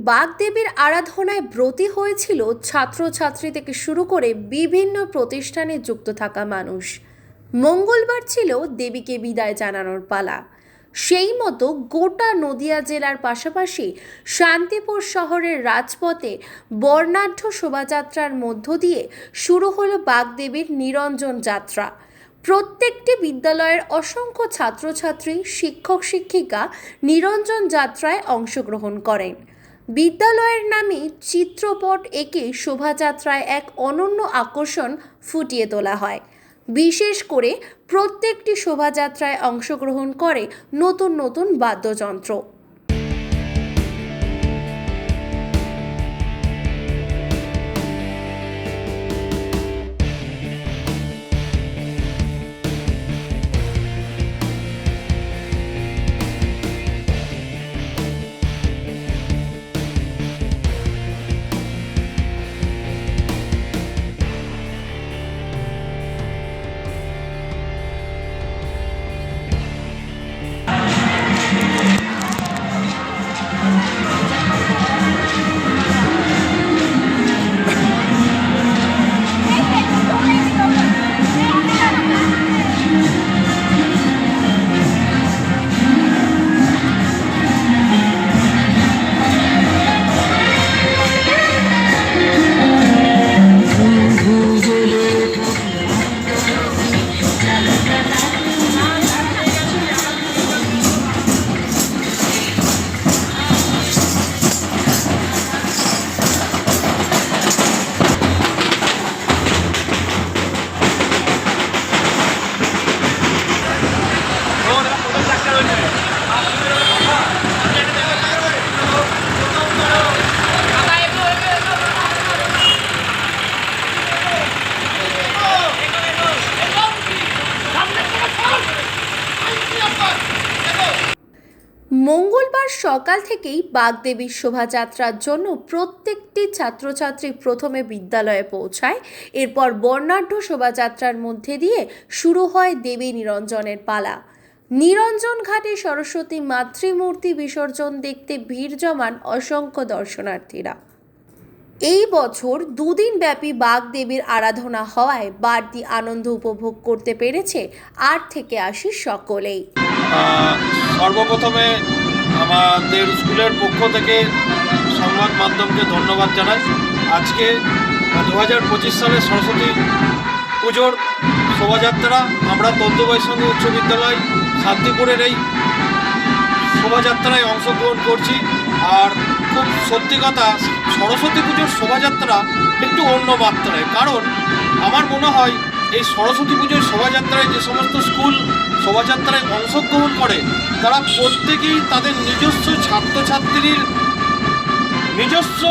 বাগদেবীর আরাধনায় ব্রতী হয়েছিল ছাত্রছাত্রী থেকে শুরু করে বিভিন্ন প্রতিষ্ঠানে যুক্ত থাকা মানুষ। মঙ্গলবার ছিল দেবীকে বিদায় জানানোর পালা। সেই মতো গোটা নদিয়া জেলার পাশাপাশি শান্তিপুর শহরের রাজপথে বর্ণাঢ্য শোভাযাত্রার মধ্য দিয়ে শুরু হলো বাগদেবীর নিরঞ্জন যাত্রা। প্রত্যেকটি বিদ্যালয়ের অসংখ্য ছাত্রছাত্রী, শিক্ষক শিক্ষিকা নিরঞ্জন যাত্রায় অংশগ্রহণ করেন। বিদ্যালয়ের নামে চিত্রপট এঁকে শোভাযাত্রায় এক অনন্য আকর্ষণ ফুটিয়ে তোলা হয়। বিশেষ করে প্রত্যেকটি শোভাযাত্রায় অংশগ্রহণ করে নতুন নতুন বাদ্যযন্ত্র। মঙ্গলবার সকাল থেকেই বাগদেবীর শোভাযাত্রার জন্য প্রত্যেকটি ছাত্রছাত্রী প্রথমে বিদ্যালয়ে পৌঁছায়। এরপর বর্ণাঢ্য শোভাযাত্রার মধ্যে দিয়ে শুরু হয় দেবী নিরঞ্জনের পালা। নিরঞ্জন ঘাটে সরস্বতী মাতৃমূর্তি বিসর্জন দেখতে ভিড় জমান অসংখ্য দর্শনার্থীরা। এই বছর দুদিন ব্যাপী বাগদেবীর আরাধনা হওয়ায় বাড়তি আনন্দ উপভোগ করতে পেরেছে 8 থেকে 80 সকলেই। সর্বপ্রথমে আমাদের স্কুলের পক্ষ থেকে সংবাদ মাধ্যমকে ধন্যবাদ জানাই। আজকে 2025 সালের সরস্বতী পুজোর শোভাযাত্রা আমরা তন্তুবাই সংঘ উচ্চ বিদ্যালয় শান্তিপুরের এই শোভাযাত্রায় অংশগ্রহণ করছি। আর খুব সত্যি কথা, সরস্বতী পুজোর শোভাযাত্রা একটু অন্য মাত্রায়, কারণ আমার মনে হয় এই সরস্বতী পুজোর শোভাযাত্রায় যে সমস্ত স্কুল শোভাযাত্রায় অংশগ্রহণ করে তারা প্রত্যেকেই তাদের নিজস্ব ছাত্রছাত্রীর নিজস্ব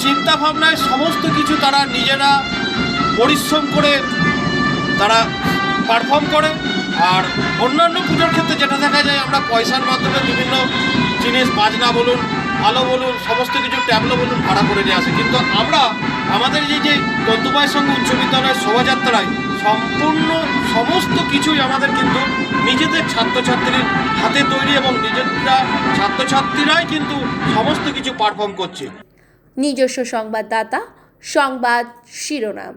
চিন্তাভাবনায় সমস্ত কিছু তারা নিজেরা পরিশ্রম করে তারা পারফর্ম করে। আর অন্যান্য পুজোর ক্ষেত্রে যেটা দেখা যায়, আমরা পয়সার মাধ্যমে বিভিন্ন জিনিস, বাজনা বলুন, আলো বলুন, সমস্ত কিছু ট্যাবলো বলুন ভাড়া করে নিয়ে আসে, কিন্তু আমরা আমাদের এই যে তন্তুবাই সংঘ উচ্চ বিদ্যালয়ের শোভাযাত্রায় সম্পূর্ণ সমস্ত কিছুই আমাদের কিন্তু নিজেদের ছাত্রছাত্রীর হাতে তৈরি এবং নিজেরা ছাত্রছাত্রীরাই কিন্তু সমস্ত কিছু পারফর্ম করছে। নিজস্ব সংবাদদাতা, সংবাদ শিরোনাম।